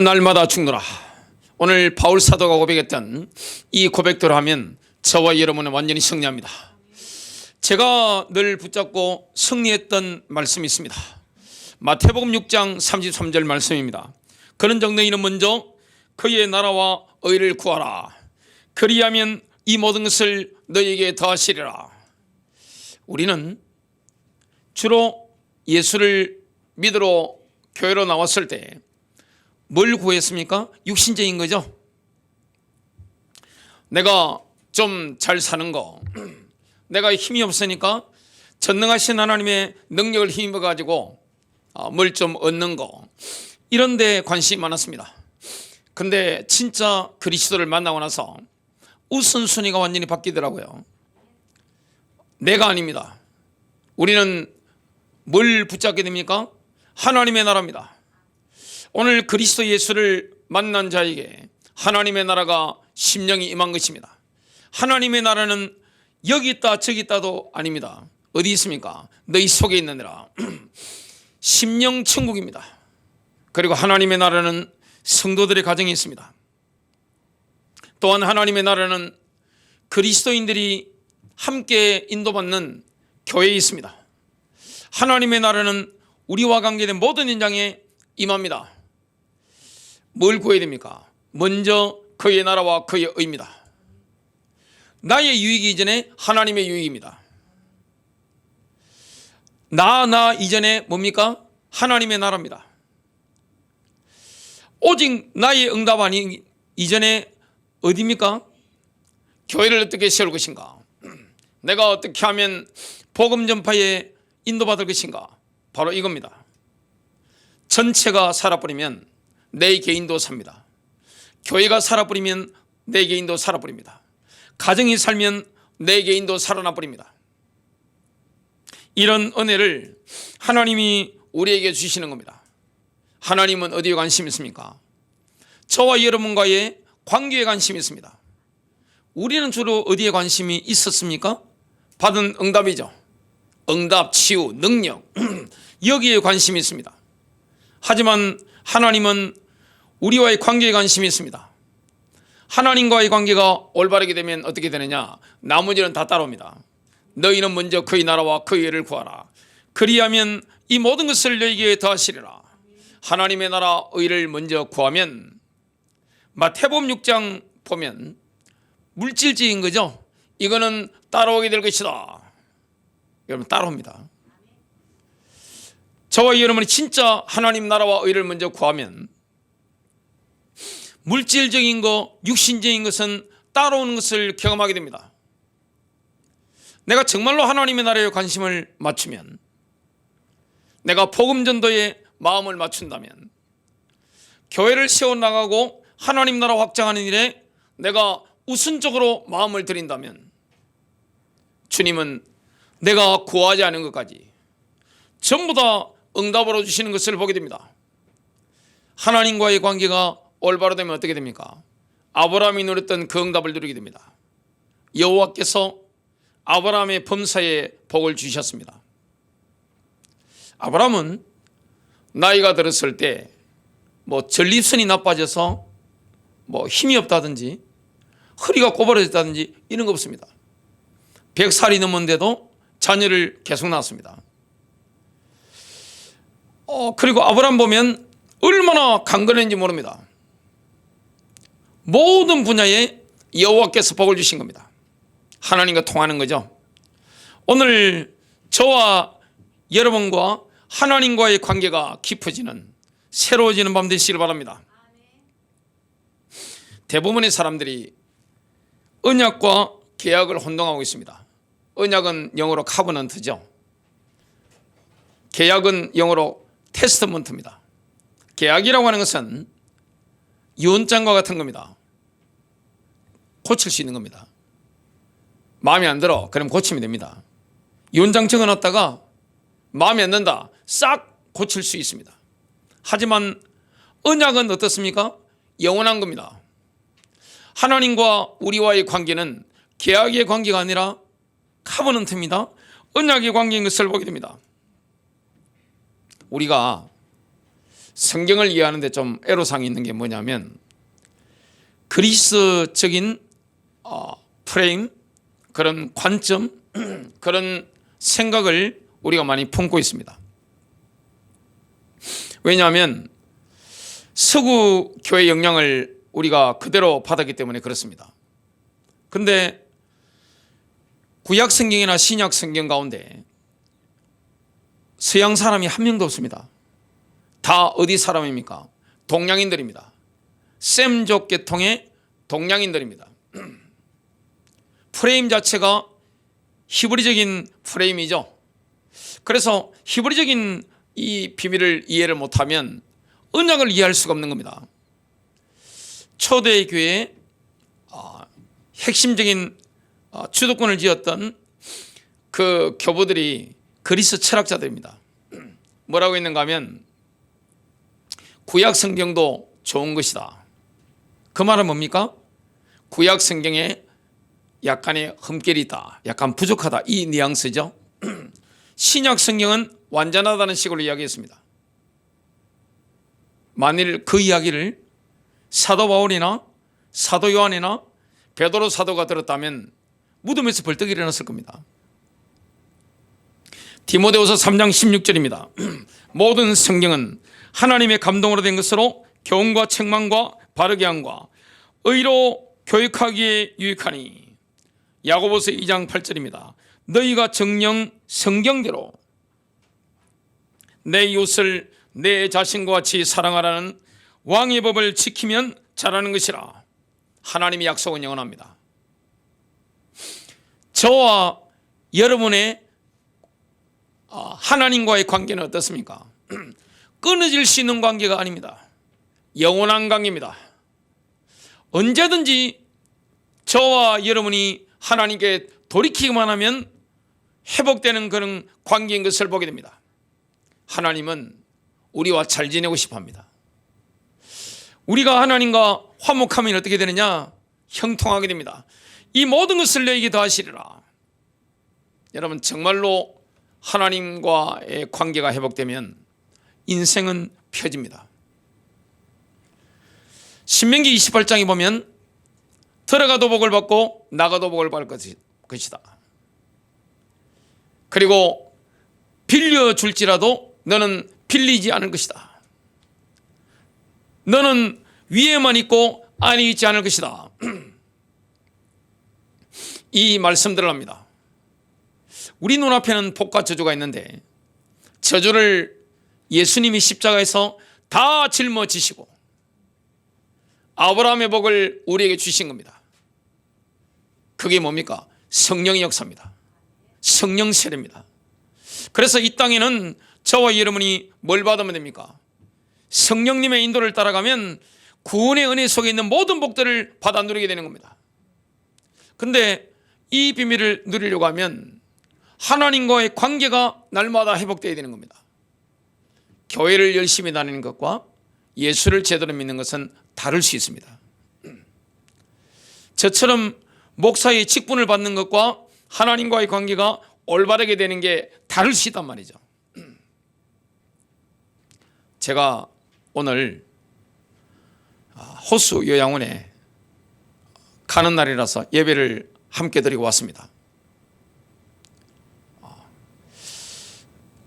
날마다 죽노라. 오늘 바울 사도가 고백했던 이 고백대로 하면 저와 여러분은 완전히 승리합니다. 제가 늘 붙잡고 승리했던 말씀이 있습니다. 마태복음 6장 33절 말씀입니다. 그런 정너희는 먼저 그의 나라와 의를 구하라. 그리하면 이 모든 것을 너희에게 더하시리라. 우리는 주로 예수를 믿으러 교회로 나왔을 때 뭘 구했습니까? 육신적인 거죠. 내가 좀 잘 사는 거, 내가 힘이 없으니까 전능하신 하나님의 능력을 힘입어 가지고 뭘 좀 얻는 거, 이런 데 관심이 많았습니다. 근데 진짜 그리스도를 만나고 나서 우선순위가 완전히 바뀌더라고요. 내가 아닙니다. 우리는 뭘 붙잡게 됩니까? 하나님의 나라입니다. 오늘 그리스도 예수를 만난 자에게 하나님의 나라가 심령이 임한 것입니다. 하나님의 나라는 여기 있다 저기 있다도 아닙니다. 어디 있습니까? 너희 속에 있느니라. 심령 천국입니다. 그리고 하나님의 나라는 성도들의 가정에 있습니다. 또한 하나님의 나라는 그리스도인들이 함께 인도받는 교회에 있습니다. 하나님의 나라는 우리와 관계된 모든 현장에 임합니다. 뭘 구해야 됩니까? 먼저 그의 나라와 그의 의입니다. 나의 유익이 이전에 하나님의 유익입니다. 나 이전에 뭡니까? 하나님의 나라입니다. 오직 나의 응답 아니 이전에 어디입니까? 교회를 어떻게 세울 것인가? 내가 어떻게 하면 복음 전파에 인도받을 것인가? 바로 이겁니다. 전체가 살아버리면 내 개인도 삽니다. 교회가 살아버리면 내 개인도 살아버립니다. 가정이 살면 내 개인도 살아나버립니다. 이런 은혜를 하나님이 우리에게 주시는 겁니다. 하나님은 어디에 관심이 있습니까? 저와 여러분과의 관계에 관심이 있습니다. 우리는 주로 어디에 관심이 있었습니까? 받은 응답이죠. 응답, 치유, 능력 여기에 관심이 있습니다. 하지만 하나님은 우리와의 관계에 관심이 있습니다. 하나님과의 관계가 올바르게 되면 어떻게 되느냐? 나머지는 다 따라옵니다. 너희는 먼저 그의 나라와 그의 의를 구하라. 그리하면 이 모든 것을 너희에게 더하시리라. 하나님의 나라 의를 먼저 구하면 마태복음 6장 보면 물질적인 거죠. 이거는 따라오게 될 것이다. 여러분 따라옵니다. 저와 여러분이 진짜 하나님 나라와 의를 먼저 구하면 물질적인 거, 육신적인 것은 따라오는 것을 경험하게 됩니다. 내가 정말로 하나님의 나라에 관심을 맞추면, 내가 복음 전도에 마음을 맞춘다면, 교회를 세워나가고 하나님 나라 확장하는 일에 내가 우선적으로 마음을 들인다면, 주님은 내가 구하지 않은 것까지 전부 다 응답으로 주시는 것을 보게 됩니다. 하나님과의 관계가 올바로 되면 어떻게 됩니까? 아브라함이 누렸던 그 응답을 누리게 됩니다. 여호와께서 아브라함의 범사에 복을 주셨습니다. 아브라함은 나이가 들었을 때 전립선이 나빠져서 힘이 없다든지 허리가 꼬부라졌다든지 이런 거 없습니다. 100살이 넘었는데도 자녀를 계속 낳았습니다. 그리고 아브라함 보면 얼마나 강건했는지 모릅니다. 모든 분야에 여호와께서 복을 주신 겁니다. 하나님과 통하는 거죠. 오늘 저와 여러분과 하나님과의 관계가 깊어지는, 새로워지는 밤 되시길 바랍니다. 대부분의 사람들이 언약과 계약을 혼동하고 있습니다. 언약은 영어로 카버넌트죠. 계약은 영어로 테스트먼트입니다. 계약이라고 하는 것은 유언장과 같은 겁니다. 고칠 수 있는 겁니다. 마음에 안 들어, 그럼 고치면 됩니다. 유언장 적어놨다가 마음에 안 든다, 싹 고칠 수 있습니다. 하지만 언약은 어떻습니까? 영원한 겁니다. 하나님과 우리와의 관계는 계약의 관계가 아니라 카버넌트입니다. 언약의 관계인 것을 보게 됩니다. 우리가 성경을 이해하는데 좀 애로사항이 있는 게 뭐냐면 그리스적인 프레임, 그런 관점, 그런 생각을 우리가 많이 품고 있습니다. 왜냐하면 서구 교회 영향을 우리가 그대로 받았기 때문에 그렇습니다. 그런데 구약 성경이나 신약 성경 가운데 서양 사람이 한 명도 없습니다. 다 어디 사람입니까? 동양인들입니다. 셈족 계통의 동양인들입니다. 프레임 자체가 히브리적인 프레임이죠. 그래서 히브리적인 이 비밀을 이해를 못하면 언약을 이해할 수가 없는 겁니다. 초대 교회의 핵심적인 주도권을 지었던 그 교부들이 그리스 철학자들입니다. 뭐라고 했는가 하면 구약 성경도 좋은 것이다. 그 말은 뭡니까? 구약 성경에 약간의 흠결이 있다, 약간 부족하다, 이 뉘앙스죠. 신약 성경은 완전하다는 식으로 이야기했습니다. 만일 그 이야기를 사도 바울이나 사도 요한이나 베드로 사도가 들었다면 무덤에서 벌떡 일어났을 겁니다. 디모데후서 3장 16절입니다. 모든 성경은 하나님의 감동으로 된 것으로 교훈과 책망과 바르게 함과 의로 교육하기에 유익하니. 야고보서 2장 8절입니다. 너희가 정녕 성경대로 내 이웃을 내 자신과 같이 사랑하라는 왕의 법을 지키면 잘하는 것이라. 하나님의 약속은 영원합니다. 저와 여러분의 하나님과의 관계는 어떻습니까? 끊어질 수 있는 관계가 아닙니다. 영원한 관계입니다. 언제든지 저와 여러분이 하나님께 돌이키기만 하면 회복되는 그런 관계인 것을 보게 됩니다. 하나님은 우리와 잘 지내고 싶어 합니다. 우리가 하나님과 화목하면 어떻게 되느냐? 형통하게 됩니다. 이 모든 것을 너에게 더하시리라. 여러분, 정말로 하나님과의 관계가 회복되면 인생은 펴집니다. 신명기 28장에 보면 들어가도 복을 받고 나가도 복을 받을 것이다. 그리고 빌려줄지라도 너는 빌리지 않을 것이다. 너는 위에만 있고 안에 있지 않을 것이다. 이 말씀들을 합니다. 우리 눈앞에는 복과 저주가 있는데 저주를 예수님이 십자가에서 다 짊어지시고 아브라함의 복을 우리에게 주신 겁니다. 그게 뭡니까? 성령의 역사입니다. 성령 세례입니다. 그래서 이 땅에는 저와 여러분이 뭘 받으면 됩니까? 성령님의 인도를 따라가면 구원의 은혜 속에 있는 모든 복들을 받아 누리게 되는 겁니다. 그런데 이 비밀을 누리려고 하면 하나님과의 관계가 날마다 회복되어야 되는 겁니다. 교회를 열심히 다니는 것과 예수를 제대로 믿는 것은 다를 수 있습니다. 저처럼 목사의 직분을 받는 것과 하나님과의 관계가 올바르게 되는 게 다를 수 있단 말이죠. 제가 오늘 호수 요양원에 가는 날이라서 예배를 함께 드리고 왔습니다.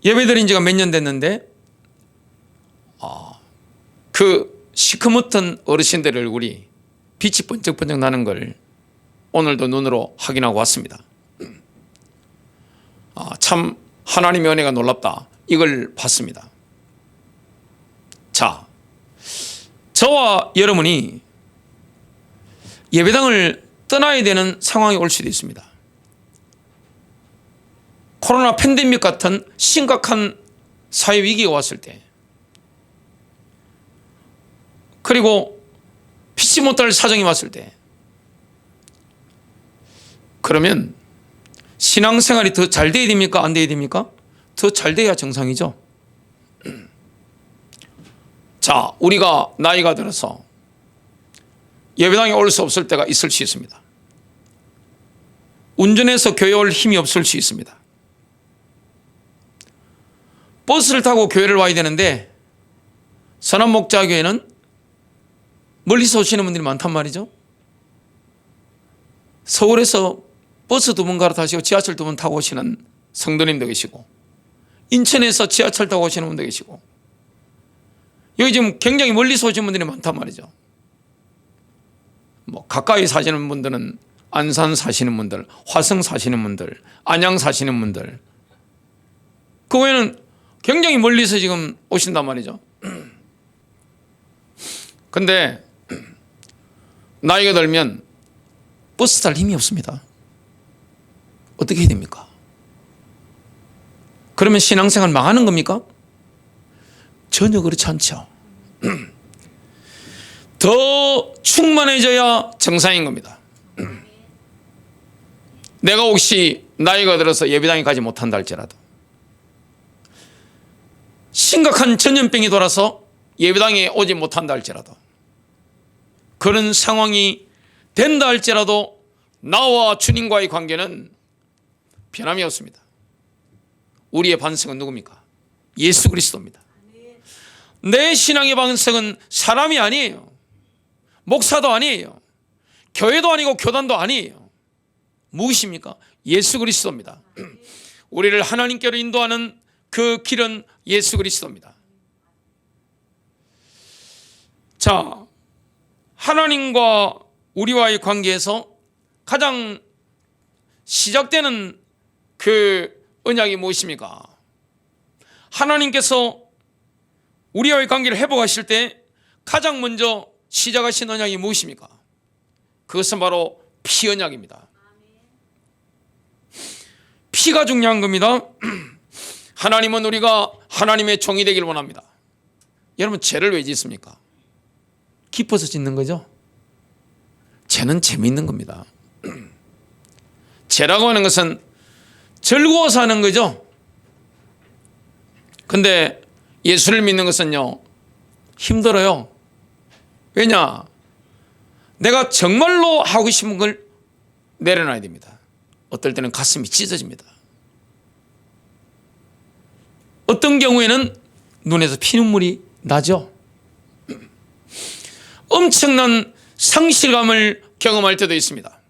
예배 드린 지가 몇 년 됐는데 그 시커멓던 어르신들의 얼굴이 빛이 번쩍번쩍 나는 걸 오늘도 눈으로 확인하고 왔습니다. 참 하나님의 은혜가 놀랍다, 이걸 봤습니다. 자, 저와 여러분이 예배당을 떠나야 되는 상황이 올 수도 있습니다. 코로나 팬데믹 같은 심각한 사회 위기가 왔을 때, 그리고 피치 못할 사정이 왔을 때, 그러면 신앙생활이 더 잘 돼야 됩니까? 안 돼야 됩니까? 더 잘 돼야 정상이죠. 자, 우리가 나이가 들어서 예배당에 올 수 없을 때가 있을 수 있습니다. 운전해서 교회 올 힘이 없을 수 있습니다. 버스를 타고 교회를 와야 되는데 선한목자교회는 멀리서 오시는 분들이 많단 말이죠. 서울에서 버스 2번 갈아타시고 지하철 2번 타고 오시는 성도님도 계시고, 인천에서 지하철 타고 오시는 분도 계시고, 여기 지금 굉장히 멀리서 오시는 분들이 많단 말이죠. 뭐 가까이 사시는 분들은 안산 사시는 분들, 화성 사시는 분들, 안양 사시는 분들, 그 외에는 굉장히 멀리서 지금 오신단 말이죠. 근데 나이가 들면 버스 탈 힘이 없습니다. 어떻게 해야 됩니까? 그러면 신앙생활 망하는 겁니까? 전혀 그렇지 않죠. 더 충만해져야 정상인 겁니다. 내가 혹시 나이가 들어서 예배당에 가지 못한다 할지라도, 심각한 전염병이 돌아서 예배당에 오지 못한다 할지라도, 그런 상황이 된다 할지라도 나와 주님과의 관계는 변함이 없습니다. 우리의 반석은 누굽니까? 예수 그리스도입니다. 내 신앙의 반석은 사람이 아니에요. 목사도 아니에요. 교회도 아니고 교단도 아니에요. 무엇입니까? 예수 그리스도입니다. 우리를 하나님께로 인도하는 그 길은 예수 그리스도입니다. 자, 하나님과 우리와의 관계에서 가장 시작되는 그 언약이 무엇입니까? 하나님께서 우리와의 관계를 회복하실 때 가장 먼저 시작하신 언약이 무엇입니까? 그것은 바로 피 언약입니다. 피가 중요한 겁니다. 하나님은 우리가 하나님의 종이 되길 원합니다. 여러분, 죄를 왜 짓습니까? 기뻐서 짓는 거죠. 죄는 재미있는 겁니다. 죄라고 하는 것은 즐거워서 하는 거죠. 근데 예수를 믿는 것은요, 힘들어요. 왜냐? 내가 정말로 하고 싶은 걸 내려놔야 됩니다. 어떨 때는 가슴이 찢어집니다. 어떤 경우에는 눈에서 피눈물이 나죠. 엄청난 상실감을 경험할 때도 있습니다.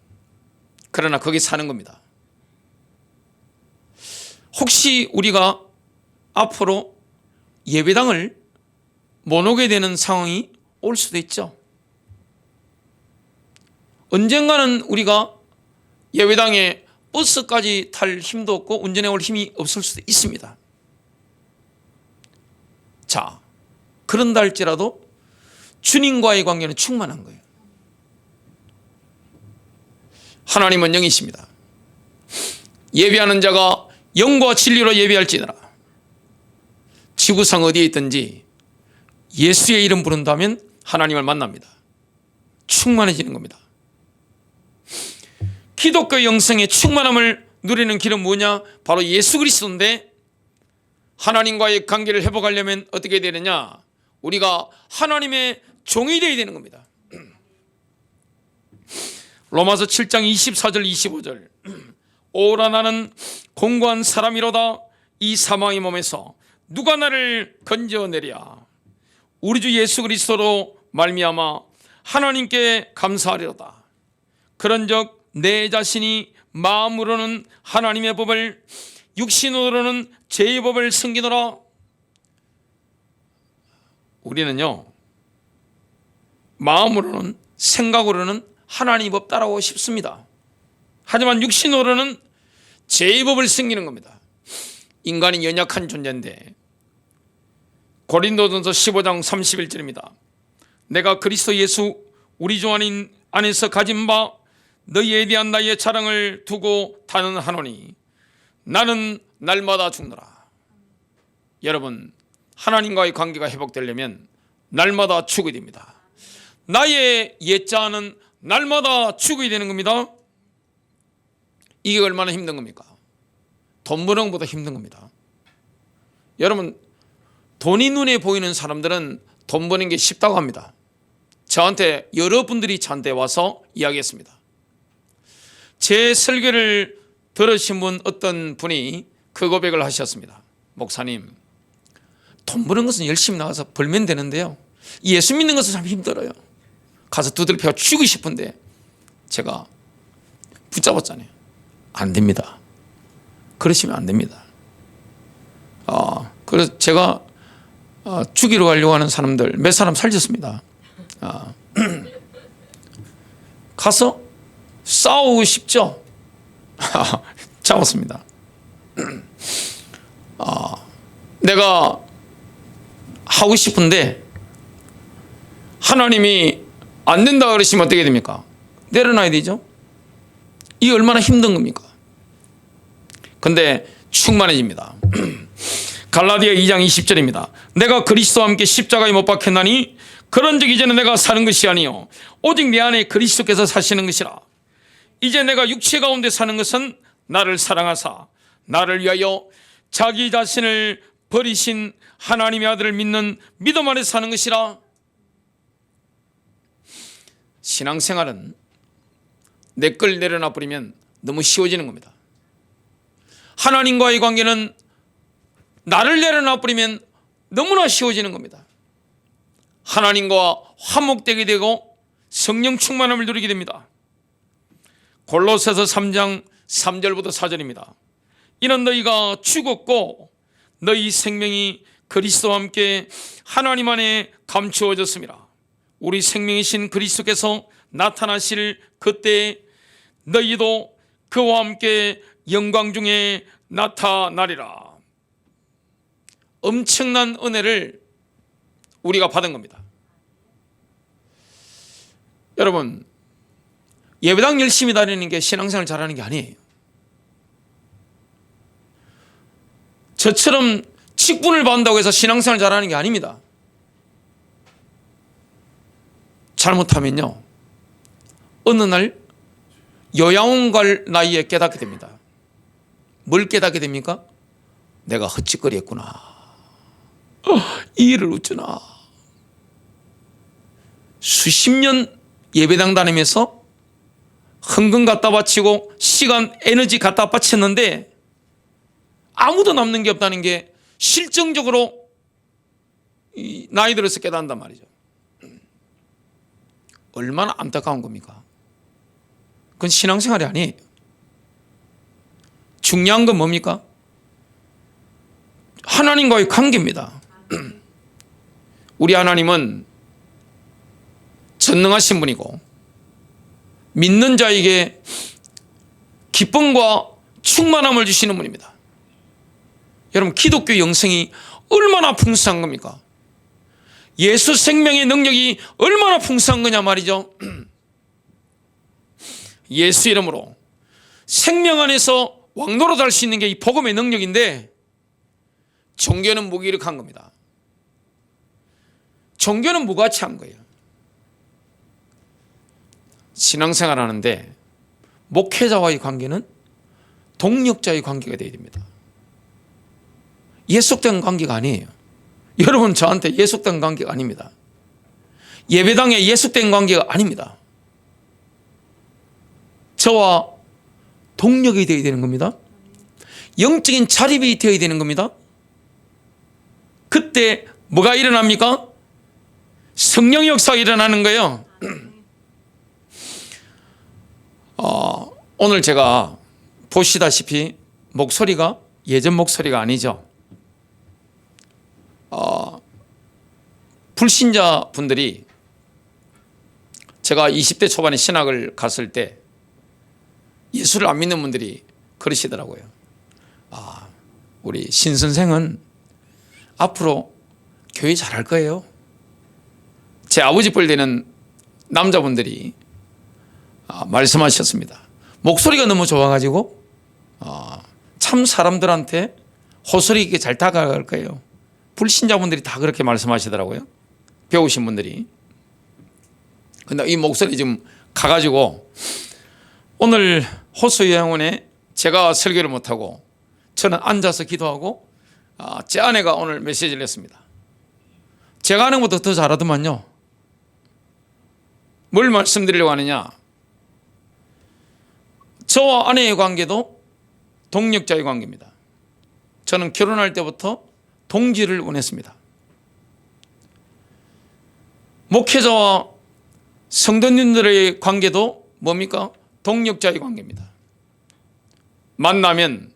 그러나 거기 사는 겁니다. 혹시 우리가 앞으로 예배당을 못 오게 되는 상황이 올 수도 있죠. 언젠가는 우리가 예배당에 버스까지 탈 힘도 없고 운전해 올 힘이 없을 수도 있습니다. 자, 그런다 할지라도 주님과의 관계는 충만한 거예요. 하나님은 영이십니다. 예배하는 자가 영과 진리로 예배할지니라. 지구상 어디에 있든지 예수의 이름 부른다면 하나님을 만납니다. 충만해지는 겁니다. 기독교 영성의 충만함을 누리는 길은 뭐냐? 바로 예수 그리스도인데, 하나님과의 관계를 회복하려면 어떻게 되느냐? 우리가 하나님의 종이 되어야 되는 겁니다. 로마서 7장 24절 25절 오라 나는 공고한 사람이로다. 이 사망의 몸에서 누가 나를 건져내랴. 우리 주 예수 그리스도로 말미암아 하나님께 감사하리로다. 그런즉 내 자신이 마음으로는 하나님의 법을, 육신으로는 죄의 법을 섬기노라. 우리는요, 마음으로는, 생각으로는 하나님의 법 따라오고 싶습니다. 하지만 육신으로는 죄의 법을 섬기는 겁니다. 인간이 연약한 존재인데, 고린도전서 15장 31절입니다. 내가 그리스도 예수 우리 주 안에서 가진 바 너희에 대한 나의 자랑을 두고 단언하노니 나는 날마다 죽노라. 여러분, 하나님과의 관계가 회복되려면 날마다 죽어야 됩니다. 나의 옛자는 날마다 죽어야 되는 겁니다. 이게 얼마나 힘든 겁니까? 돈 버는 것보다 힘든 겁니다. 여러분, 돈이 눈에 보이는 사람들은 돈 버는 게 쉽다고 합니다. 저한테 여러분들이 저한테 와서 이야기했습니다. 제 설교를 들으신 분, 어떤 분이 그 고백을 하셨습니다. 목사님, 돈 버는 것은 열심히 나가서 벌면 되는데요, 예수 믿는 것은 참 힘들어요. 가서 두들겨 죽이고 싶은데 제가 붙잡았잖아요. 안 됩니다. 그러시면 안 됩니다. 그래서 제가 죽이러 가려고 하는 사람들 몇 사람 살렸습니다. 가서 싸우고 싶죠? 잡았습니다. 내가 하고 싶은데 하나님이 안 된다 그러시면 어떻게 됩니까? 내려놔야 되죠. 이게 얼마나 힘든 겁니까? 근데 충만해집니다. 갈라디아 2장 20절입니다. 내가 그리스도와 함께 십자가에 못 박혔나니 그런즉 이제는 내가 사는 것이 아니요 오직 내 안에 그리스도께서 사시는 것이라. 이제 내가 육체 가운데 사는 것은 나를 사랑하사 나를 위하여 자기 자신을 버리신 하나님의 아들을 믿는 믿음 안에 사는 것이라. 신앙생활은 내 걸 내려놔 버리면 너무 쉬워지는 겁니다. 하나님과의 관계는 나를 내려놔 버리면 너무나 쉬워지는 겁니다. 하나님과 화목되게 되고 성령 충만함을 누리게 됩니다. 골로새서 3장 3절부터 4절입니다. 이는 너희가 죽었고 너희 생명이 그리스도와 함께 하나님 안에 감추어졌습니다. 우리 생명이신 그리스도께서 나타나실 그때 너희도 그와 함께 영광 중에 나타나리라. 엄청난 은혜를 우리가 받은 겁니다. 여러분, 예배당 열심히 다니는 게 신앙생활 잘하는 게 아니에요. 저처럼 직분을 받는다고 해서 신앙생활 잘하는 게 아닙니다. 잘못하면요, 어느 날 요양원 갈 나이에 깨닫게 됩니다. 뭘 깨닫게 됩니까? 내가 헛짓거리했구나. 이 일을 어쩌나. 수십 년 예배당 다니면서 헌금 갖다 바치고 시간, 에너지 갖다 바쳤는데 아무도 남는 게 없다는 게 실정적으로 나이 들어서 깨닫는단 말이죠. 얼마나 안타까운 겁니까? 그건 신앙생활이 아니에요. 중요한 건 뭡니까? 하나님과의 관계입니다. 우리 하나님은 전능하신 분이고 믿는 자에게 기쁨과 충만함을 주시는 분입니다. 여러분, 기독교 영생이 얼마나 풍성한 겁니까? 예수 생명의 능력이 얼마나 풍성한 거냐 말이죠. 예수 이름으로 생명 안에서 왕노릇 할 수 있는 게 이 복음의 능력인데 종교는 무기력한 겁니다. 종교는 무가치한 거예요. 신앙생활 하는데 목회자와의 관계는 동력자의 관계가 되어야 됩니다. 예속된 관계가 아니에요. 여러분, 저한테 예속된 관계가 아닙니다. 예배당에 예속된 관계가 아닙니다. 저와 동력이 되어야 되는 겁니다. 영적인 자립이 되어야 되는 겁니다. 그때 뭐가 일어납니까? 성령의 역사가 일어나는 거예요. 오늘 제가 보시다시피 목소리가 예전 목소리가 아니죠. 불신자 분들이 제가 20대 초반에 신학을 갔을 때 예수를 안 믿는 분들이 그러시더라고요. 우리 신 선생은 앞으로 교회 잘할 거예요. 제 아버지 뻘 되는 남자분들이 말씀하셨습니다. 목소리가 너무 좋아가지고 참 사람들한테 호소리 있게 잘 다가갈 거예요. 불신자분들이 다 그렇게 말씀하시더라고요. 배우신 분들이. 근데 이 목소리 지금 가가지고 오늘 호수요양원에 제가 설교를 못하고 저는 앉아서 기도하고 제 아내가 오늘 메시지를 했습니다. 제가 하는 것보다 더 잘하더만요. 뭘 말씀드리려고 하느냐, 저와 아내의 관계도 동력자의 관계입니다. 저는 결혼할 때부터 동지를 원했습니다. 목회자와 성도님들의 관계도 뭡니까? 동력자의 관계입니다. 만나면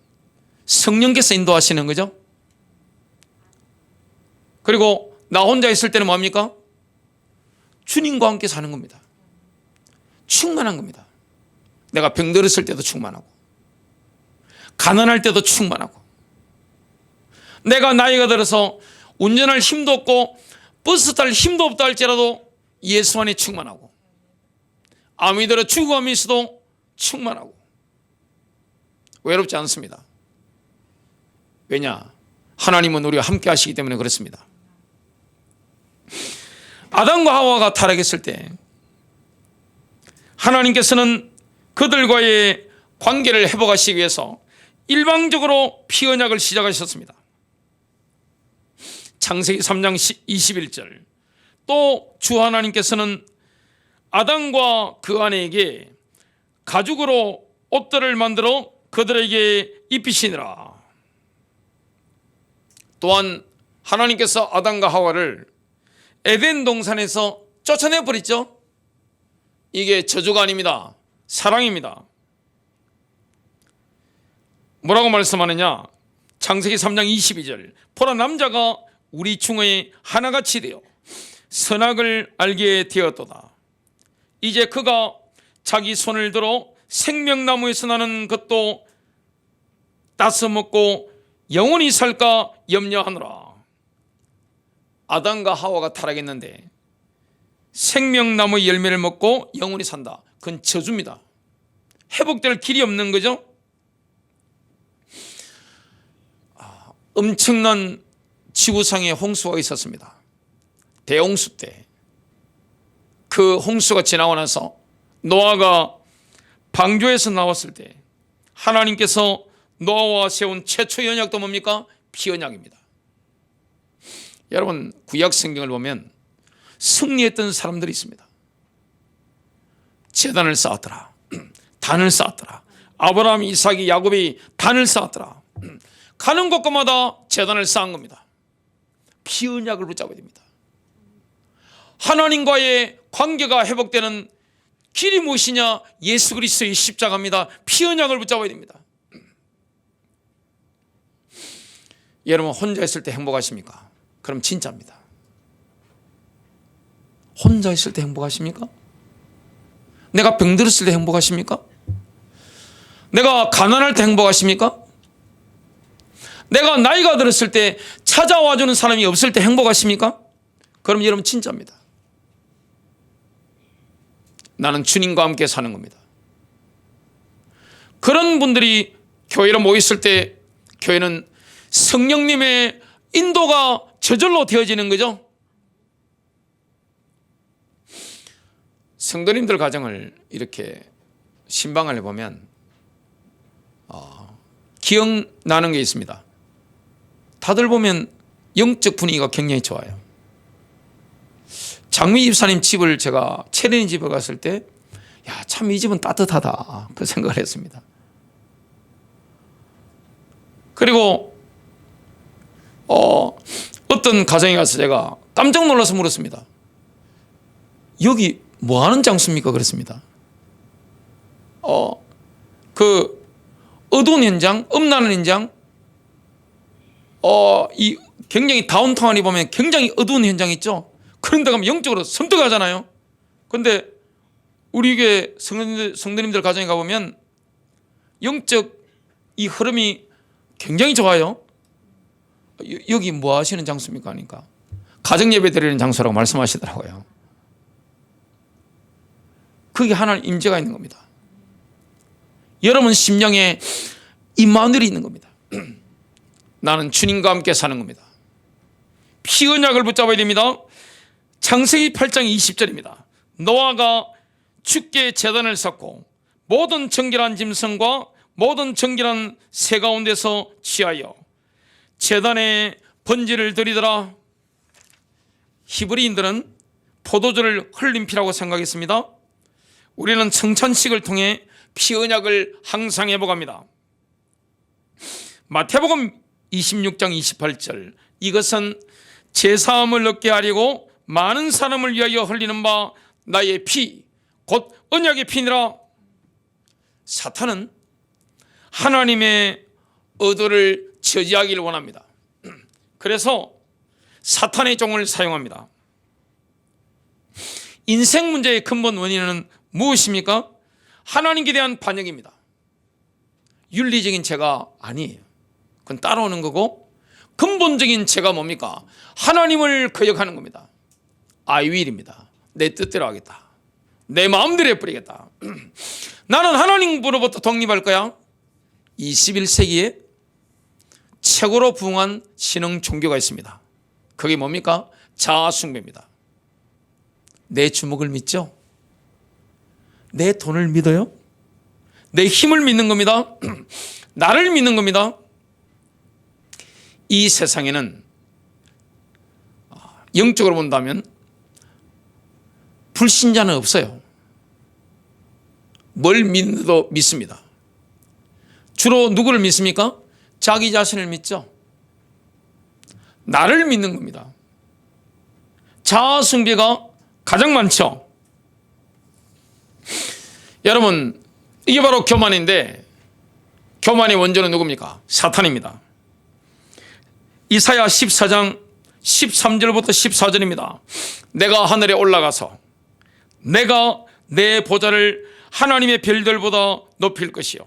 성령께서 인도하시는 거죠. 그리고 나 혼자 있을 때는 뭡니까? 주님과 함께 사는 겁니다. 충만한 겁니다. 내가 병들었을 때도 충만하고, 가난할 때도 충만하고, 내가 나이가 들어서 운전할 힘도 없고 버스 탈 힘도 없다 할지라도 예수 안에 충만하고, 암이 들어 죽어감이 있어도 충만하고, 외롭지 않습니다. 왜냐? 하나님은 우리와 함께 하시기 때문에 그렇습니다. 아담과 하와가 타락했을 때 하나님께서는 그들과의 관계를 회복하시기 위해서 일방적으로 피 언약을 시작하셨습니다. 창세기 3장 21절, 또 주 하나님께서는 아담과 그 아내에게 가죽으로 옷들을 만들어 그들에게 입히시니라. 또한 하나님께서 아담과 하와를 에덴 동산에서 쫓아내 버렸죠. 이게 저주가 아닙니다. 사랑입니다. 뭐라고 말씀하느냐? 창세기 3장 22절, 보라 남자가 우리 중에 하나같이 되어 선악을 알게 되었도다. 이제 그가 자기 손을 들어 생명나무에서 나는 것도 따서 먹고 영원히 살까 염려하노라. 아담과 하와가 타락했는데 생명나무 열매를 먹고 영원히 산다. 그건 저주입니다. 회복될 길이 없는 거죠. 엄청난 지구상에 홍수가 있었습니다. 대홍수 때 그 홍수가 지나고 나서 노아가 방주에서 나왔을 때 하나님께서 노아와 세운 최초의 언약도 뭡니까? 피언약입니다. 여러분, 구약 성경을 보면 승리했던 사람들이 있습니다. 제단을 쌓았더라, 단을 쌓았더라, 아브라함, 이삭이, 야곱이 단을 쌓았더라. 가는 곳마다 제단을 쌓은 겁니다. 피언약을 붙잡아야 됩니다. 하나님과의 관계가 회복되는 길이 무엇이냐? 예수 그리스도의 십자가입니다. 피언약을 붙잡아야 됩니다. 여러분, 혼자 있을 때 행복하십니까? 그럼 진짜입니다. 혼자 있을 때 행복하십니까? 내가 병들었을 때 행복하십니까? 내가 가난할 때 행복하십니까? 내가 나이가 들었을 때 찾아와주는 사람이 없을 때 행복하십니까? 그럼 여러분 진짜입니다. 나는 주님과 함께 사는 겁니다. 그런 분들이 교회로 모였을 때 교회는 성령님의 인도가 저절로 되어지는 거죠. 성도님들 가정을 이렇게 신방을 해보면 기억나는 게 있습니다. 다들 보면 영적 분위기가 굉장히 좋아요. 장미 집사님 집을 제가 체린이 집에 갔을 때, 야, 참 이 집은 따뜻하다, 그 생각을 했습니다. 그리고 어떤 가정에 가서 제가 깜짝 놀라서 물었습니다. 여기 뭐 하는 장소입니까? 그랬습니다. 그 어두운 현장, 음란한 현장, 이 굉장히 다운타운이 보면 굉장히 어두운 현장 있죠. 그런 데 가면 영적으로 섬뜩하잖아요. 그런데 우리 교회 성도님들 가정에 가보면 영적 이 흐름이 굉장히 좋아요. 여기 뭐 하시는 장소입니까? 하니까 가정예배 드리는 장소라고 말씀하시더라고요. 그게 하나님 임재가 있는 겁니다. 여러분 심령에 임마누엘이 있는 겁니다. 나는 주님과 함께 사는 겁니다. 피 언약을 붙잡아야 됩니다. 창세기 8장 20절입니다. 노아가 주께 제단을 쌓고 모든 정결한 짐승과 모든 정결한 새 가운데서 취하여 제단에 번제를 드리더라. 히브리인들은 포도주를 흘린 피라고 생각했습니다. 우리는 성찬식을 통해 피 언약을 항상 회복합니다. 마태복음 26장 28절, 이것은 제사함을 얻게 하려고 많은 사람을 위하여 흘리는 바 나의 피 곧 언약의 피니라. 사탄은 하나님의 의도를 저지하기를 원합니다. 그래서 사탄의 종을 사용합니다. 인생 문제의 근본 원인은 무엇입니까? 하나님께 대한 반역입니다. 윤리적인 죄가 아니에요. 그건 따라오는 거고, 근본적인 죄가 뭡니까? 하나님을 거역하는 겁니다. I will입니다. 내 뜻대로 하겠다. 내 마음대로 해버리겠다. 나는 하나님으로부터 독립할 거야. 21세기에 최고로 부흥한 신흥 종교가 있습니다. 그게 뭡니까? 자아숭배입니다. 내 주먹을 믿죠? 내 돈을 믿어요? 내 힘을 믿는 겁니다. 나를 믿는 겁니다. 이 세상에는 영적으로 본다면 불신자는 없어요. 뭘 믿어도 믿습니다. 주로 누구를 믿습니까? 자기 자신을 믿죠. 나를 믿는 겁니다. 자아숭배가 가장 많죠. 여러분, 이게 바로 교만인데, 교만의 원조는 누굽니까? 사탄입니다. 이사야 14장 13절부터 14절입니다. 내가 하늘에 올라가서 내가 내 보좌를 하나님의 별들보다 높일 것이요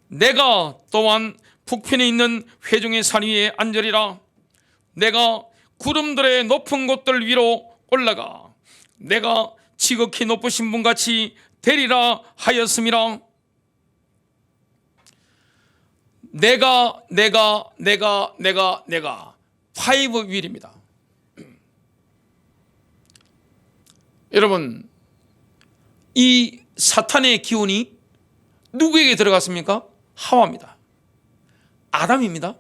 내가 또한 북편에 있는 회중의 산 위에 앉으리라. 내가 구름들의 높은 곳들 위로 올라가 내가 지극히 높으신 분같이 되리라 하였음이라. 내가 파이브 윌입니다. 여러분, 이 사탄의 기운이 누구에게 들어갔습니까? 하와입니다. 아담입니다.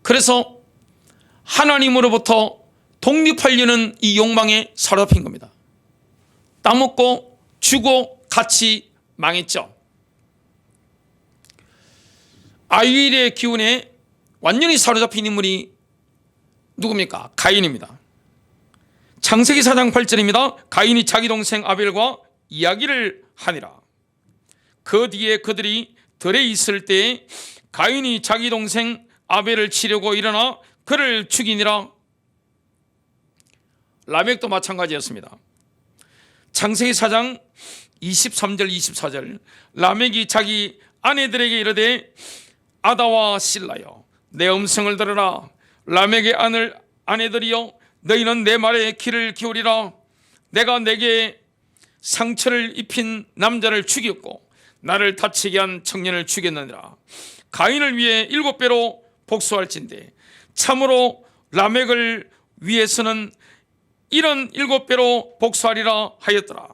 그래서 하나님으로부터 독립하려는 이 욕망에 사로잡힌 겁니다. 따먹고 주고 같이 망했죠. 아이윌의 기운에 완전히 사로잡힌 인물이 누굽니까? 가인입니다. 창세기 4장 8절입니다. 가인이 자기 동생 아벨과 이야기를 하니라. 그 뒤에 그들이 들에 있을 때에 가인이 자기 동생 아벨을 치려고 일어나 그를 죽이니라. 라멕도 마찬가지였습니다. 창세기 4장 23절 24절 라멕이 자기 아내들에게 이르되 아다와 실라여 내 음성을 들으라. 라멕의 아내들이여 너희는 내 말에 귀를 기울이라. 내가 내게 상처를 입힌 남자를 죽였고 나를 다치게 한 청년을 죽였느니라. 가인을 위해 7배로 복수할진대 참으로 라멕을 위해서는 이런 7배로 복수하리라 하였더라.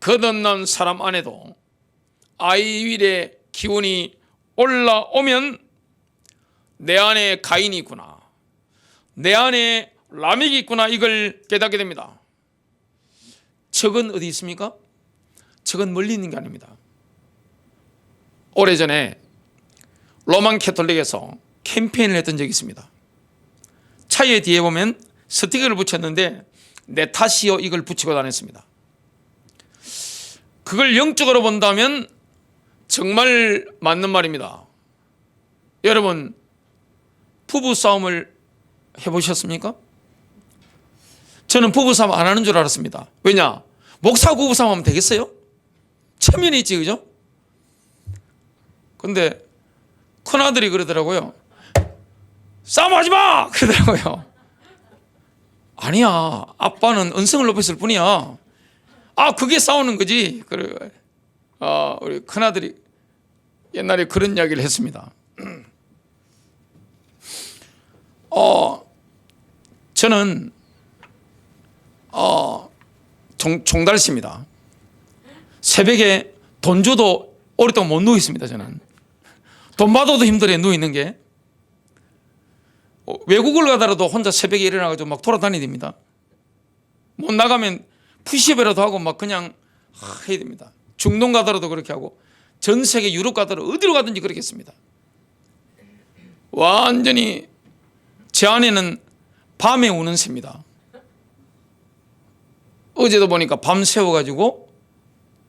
거듭난 사람 안에도 아이윌의 기운이 올라오면 내 안에 가인이 있구나, 내 안에 라멕이 있구나, 이걸 깨닫게 됩니다. 적은 어디 있습니까? 적은 멀리 있는 게 아닙니다. 오래전에 로만 캐톨릭에서 캠페인을 했던 적이 있습니다. 차에 뒤에 보면 스티커를 붙였는데 내 탓이요 이걸 붙이고 다녔습니다. 그걸 영적으로 본다면 정말 맞는 말입니다. 여러분, 부부싸움을 해보셨습니까? 저는 부부싸움 안 하는 줄 알았습니다. 왜냐? 목사 부부싸움 하면 되겠어요? 체면이 있지, 그죠? 근데 큰아들이 그러더라고요. 싸움하지 마! 그러더라고요. 아니야, 아빠는 언성을 높였을 뿐이야. 아, 그게 싸우는 거지. 그래. 우리 큰아들이 옛날에 그런 이야기를 했습니다. 저는 종달씨입니다. 새벽에 돈 줘도 오랫동안 못 누워있습니다. 저는 돈 받아도 힘들어요, 누워있는 게. 외국을 가더라도 혼자 새벽에 일어나가지고 막 돌아다니됩니다. 못 나가면 푸시업이라도 하고 막 그냥 해야 됩니다. 중동 가더라도 그렇게 하고 전 세계 유럽 가더라도 어디로 가든지 그렇게 했습니다. 완전히 제 아내는 밤에 우는 새입니다. 어제도 보니까 밤 새워가지고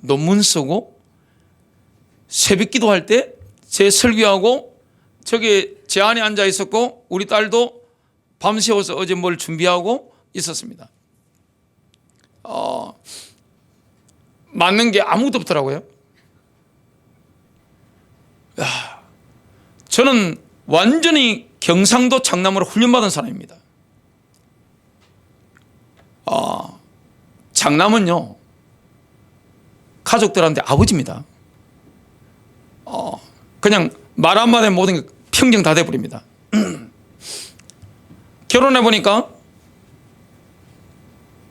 논문 쓰고 새벽 기도할 때 제 설교하고 저기 제 안에 앉아 있었고 우리 딸도 밤 새워서 어제 뭘 준비하고 있었습니다. 맞는 게 아무것도 없더라고요. 저는 완전히 경상도 장남으로 훈련받은 사람입니다. 장남은요 가족들한테 아버지입니다. 그냥 말 한마디에 모든 게 평정 다 돼버립니다. 결혼해 보니까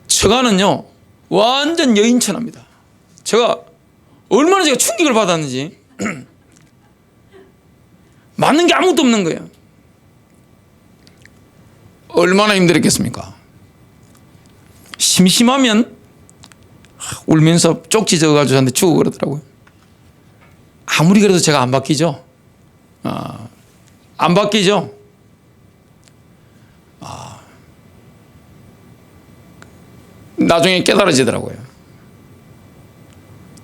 처가는요 완전 여인천합니다. 얼마나 제가 충격을 받았는지. 맞는 게 아무것도 없는 거예요. 얼마나 힘들었겠습니까? 심심하면 울면서 쪽지 적어가지고 저한테 주고 그러더라고요. 아무리 그래도 제가 안 바뀌죠. 안 바뀌죠. 나중에 깨달아지더라고요.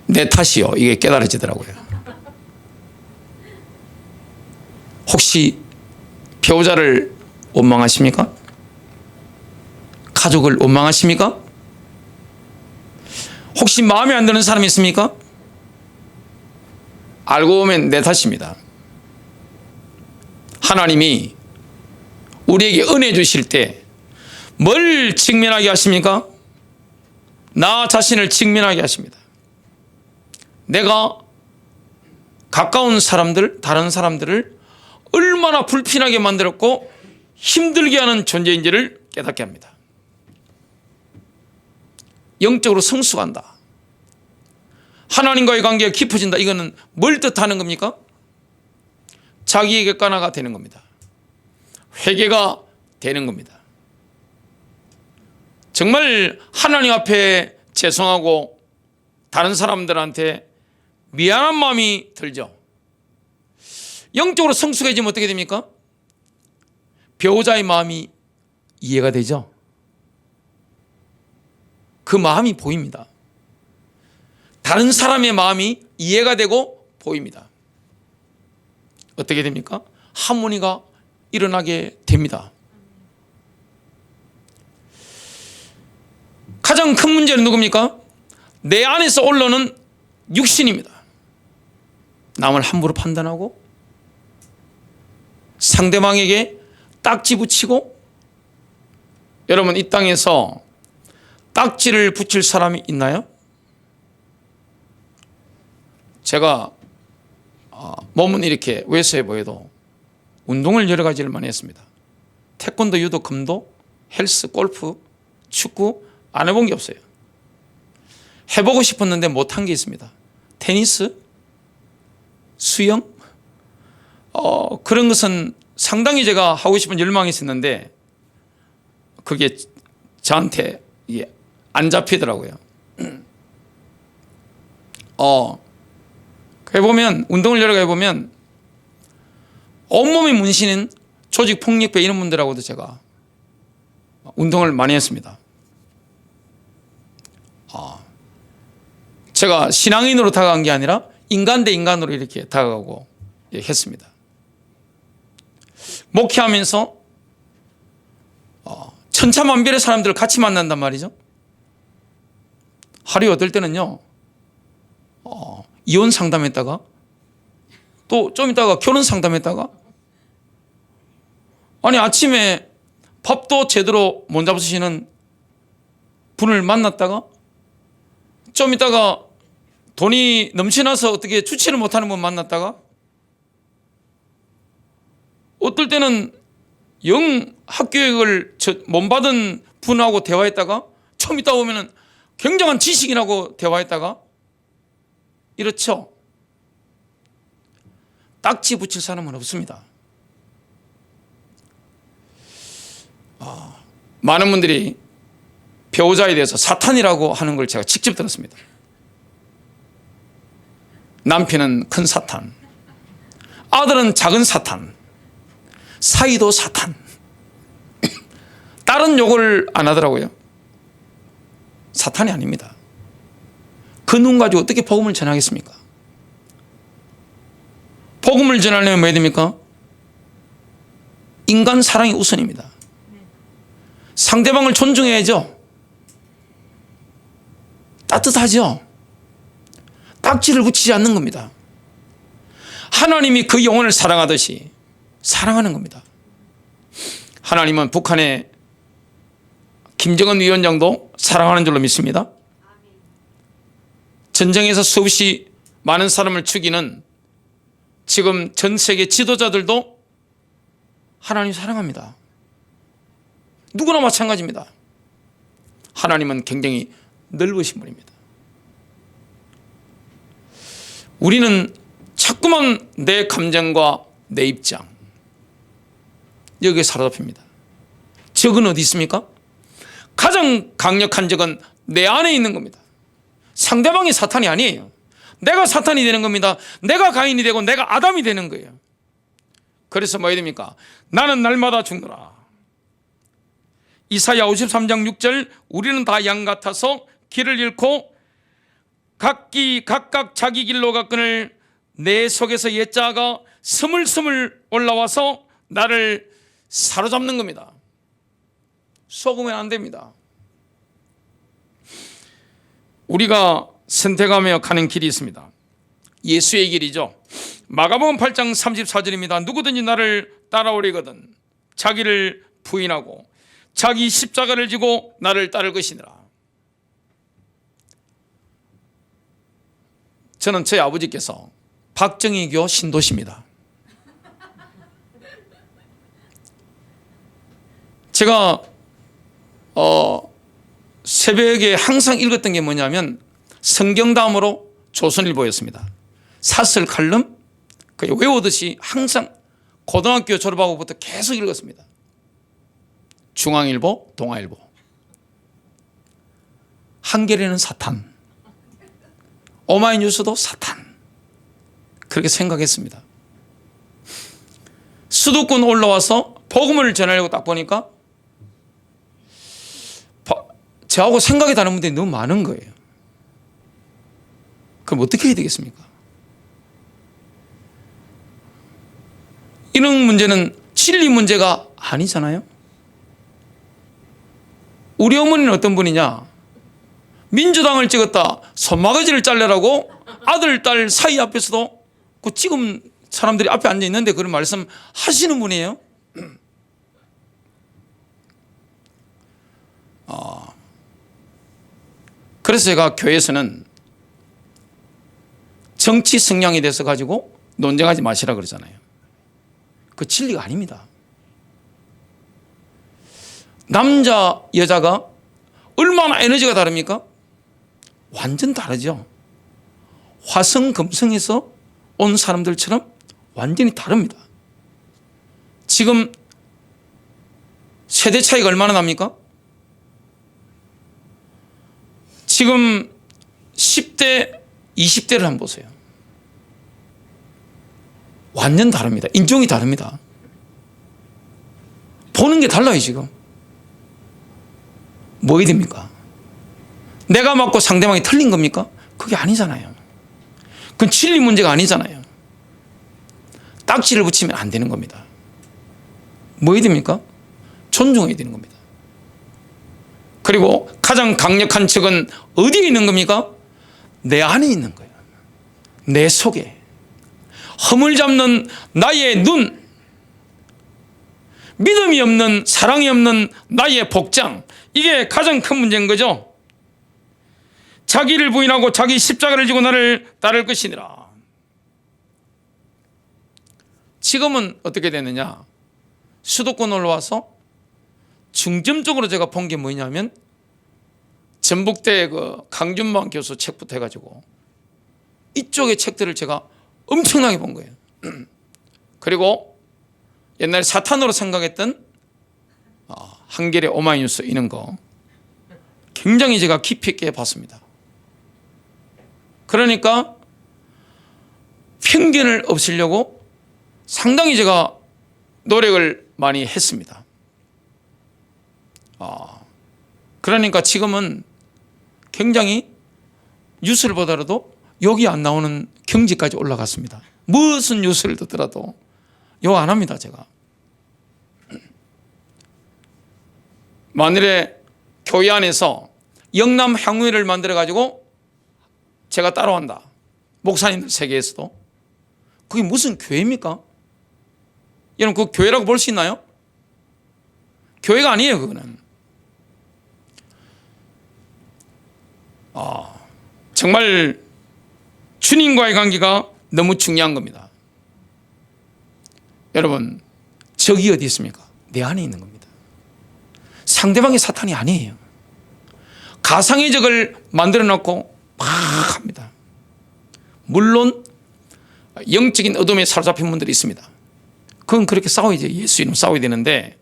내 탓이요. 이게 깨달아지더라고요. 혹시 배우자를 원망하십니까? 가족을 원망하십니까? 혹시 마음에 안 드는 사람이 있습니까? 알고 보면 내 탓입니다. 하나님이 우리에게 은혜 주실 때 뭘 직면하게 하십니까? 나 자신을 직면하게 하십니다. 내가 가까운 사람들, 다른 사람들을 얼마나 불편하게 만들었고 힘들게 하는 존재인지를 깨닫게 합니다. 영적으로 성숙한다. 하나님과의 관계가 깊어진다. 이거는 뭘 뜻하는 겁니까? 자기의 객관화가 되는 겁니다. 회개가 되는 겁니다. 정말 하나님 앞에 죄송하고 다른 사람들한테 미안한 마음이 들죠. 영적으로 성숙해지면 어떻게 됩니까? 배우자의 마음이 이해가 되죠. 그 마음이 보입니다. 다른 사람의 마음이 이해가 되고 보입니다. 어떻게 됩니까? 하모니가 일어나게 됩니다. 가장 큰 문제는 누굽니까? 내 안에서 올라오는 육신입니다. 남을 함부로 판단하고 상대방에게 딱지 붙이고. 여러분, 이 땅에서 딱지를 붙일 사람이 있나요? 제가 몸은 이렇게 왜소해 보여도 운동을 여러 가지를 많이 했습니다. 태권도, 유도, 금도, 헬스, 골프, 축구 안 해본 게 없어요. 해보고 싶었는데 못한 게 있습니다. 테니스, 수영, 그런 것은 상당히 제가 하고 싶은 열망이 있었는데 그게 저한테 안 잡히더라고요. 해보면, 운동을 여러 개 해보면 온몸이 문신인 조직폭력배 이런 분들하고도 제가 운동을 많이 했습니다. 제가 신앙인으로 다가간 게 아니라 인간 대 인간으로 이렇게 다가가고 했습니다. 목회하면서 천차만별의 사람들을 같이 만난단 말이죠. 하루에 어떨 때는요 이혼 상담했다가 또 좀 있다가 결혼 상담했다가, 아니 아침에 밥도 제대로 못 잡수시는 분을 만났다가 좀 있다가 돈이 넘쳐나서 어떻게 주체를 못하는 분 만났다가, 어떨 때는 영 학교육을 못 받은 분하고 대화했다가 좀 있다 보면은 굉장한 지식인하고 대화했다가, 이렇죠. 딱지 붙일 사람은 없습니다. 많은 분들이 배우자에 대해서 사탄이라고 하는 걸 제가 직접 들었습니다. 남편은 큰 사탄, 아들은 작은 사탄, 사이도 사탄. 다른 욕을 안 하더라고요. 사탄이 아닙니다. 그 눈 가지고 어떻게 복음을 전하겠습니까? 복음을 전하려면 뭐 해야 됩니까? 인간 사랑이 우선입니다. 상대방을 존중해야죠. 따뜻하죠. 딱지를 붙이지 않는 겁니다. 하나님이 그 영혼을 사랑하듯이 사랑하는 겁니다. 하나님은 북한의 김정은 위원장도 사랑하는 줄로 믿습니다. 전쟁에서 수없이 많은 사람을 죽이는 지금 전 세계 지도자들도 하나님 사랑합니다. 누구나 마찬가지입니다. 하나님은 굉장히 넓으신 분입니다. 우리는 자꾸만 내 감정과 내 입장 여기에 사로잡힙니다. 적은 어디 있습니까? 가장 강력한 적은 내 안에 있는 겁니다. 상대방이 사탄이 아니에요. 내가 사탄이 되는 겁니다. 내가 가인이 되고 내가 아담이 되는 거예요. 그래서 뭐 해야 됩니까? 나는 날마다 죽노라. 이사야 53장 6절 우리는 다 양 같아서 길을 잃고 각각 자기 길로 갔거늘 내 속에서 옛자가 스물스물 올라와서 나를 사로잡는 겁니다. 속으면 안 됩니다. 우리가 선택하며 가는 길이 있습니다. 예수의 길이죠. 마가복음 8장 34절입니다. 누구든지 나를 따라오려거든 자기를 부인하고 자기 십자가를 지고 나를 따를 것이니라. 저는 저희 아버지께서 박정희교 신도시입니다. 제가 새벽에 항상 읽었던 게 뭐냐면 성경 다음으로 조선일보였습니다. 사설 칼럼 외우듯이 항상 고등학교 졸업하고부터 계속 읽었습니다. 중앙일보, 동아일보. 한겨레는 사탄, 오마이뉴스도 사탄. 그렇게 생각했습니다. 수도권 올라와서 복음을 전하려고 딱 보니까 저하고 생각이 다른 분들이 너무 많은 거예요. 그럼 어떻게 해야 되겠습니까? 이런 문제는 진리 문제가 아니잖아요. 우리 어머니는 어떤 분이냐? 민주당을 찍었다 손마가지를 잘라라고 아들 딸 사이 앞에서도 그 지금 사람들이 앞에 앉아 있는데 그런 말씀 하시는 분이에요. 그래서 제가 교회에서는 정치 성향에 대해서 가지고 논쟁하지 마시라 그러잖아요. 그 진리가 아닙니다. 남자 여자가 얼마나 에너지가 다릅니까? 완전 다르죠. 화성 금성에서 온 사람들처럼 완전히 다릅니다. 지금 세대 차이가 얼마나 납니까? 지금 10대, 20대를 한번 보세요. 완전 다릅니다. 인종이 다릅니다. 보는 게 달라요, 지금. 뭐 해야 됩니까? 내가 맞고 상대방이 틀린 겁니까? 그게 아니잖아요. 그건 진리 문제가 아니잖아요. 딱지를 붙이면 안 되는 겁니다. 뭐 해야 됩니까? 존중해야 되는 겁니다. 그리고 가장 강력한 척은 어디에 있는 겁니까? 내 안에 있는 거예요. 내 속에. 허물 잡는 나의 눈, 믿음이 없는, 사랑이 없는 나의 복장, 이게 가장 큰 문제인 거죠. 자기를 부인하고 자기 십자가를 지고 나를 따를 것이니라. 지금은 어떻게 되느냐? 수도권 올라와서 중점적으로 제가 본 게 뭐냐면 전북대 그 강준만 교수 책부터 해가지고 이쪽의 책들을 제가 엄청나게 본 거예요. 그리고 옛날에 사탄으로 생각했던 한겨레 오마이뉴스 이런 거 굉장히 제가 깊이 있게 봤습니다. 그러니까 편견을 없애려고 상당히 제가 노력을 많이 했습니다. 그러니까 지금은 굉장히 뉴스를 보더라도 욕이 안 나오는 경지까지 올라갔습니다. 무슨 뉴스를 듣더라도 욕 안 합니다, 제가. 만일에 교회 안에서 영남 향후회를 만들어 가지고 제가 따라한다, 목사님들 세계에서도, 그게 무슨 교회입니까? 여러분, 그 교회라고 볼 수 있나요? 교회가 아니에요, 그거는. 정말 주님과의 관계가 너무 중요한 겁니다. 여러분, 적이 어디 있습니까? 내 안에 있는 겁니다. 상대방이 사탄이 아니에요. 가상의 적을 만들어 놓고 막 합니다. 물론 영적인 어둠에 사로잡힌 분들이 있습니다. 그건 그렇게 싸워야죠. 예수 이름 싸워야 되는데,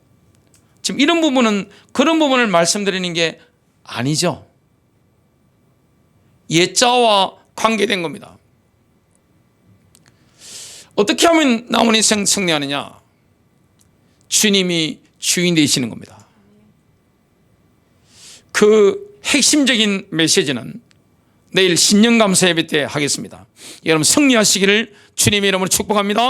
지금 이런 부분은 그런 부분을 말씀드리는 게 아니죠. 예자와 관계된 겁니다. 어떻게 하면 남은 인생 승리하느냐? 주님이 주인 되시는 겁니다. 그 핵심적인 메시지는 내일 신년감사 예배 때 하겠습니다. 여러분 승리하시기를 주님의 이름으로 축복합니다.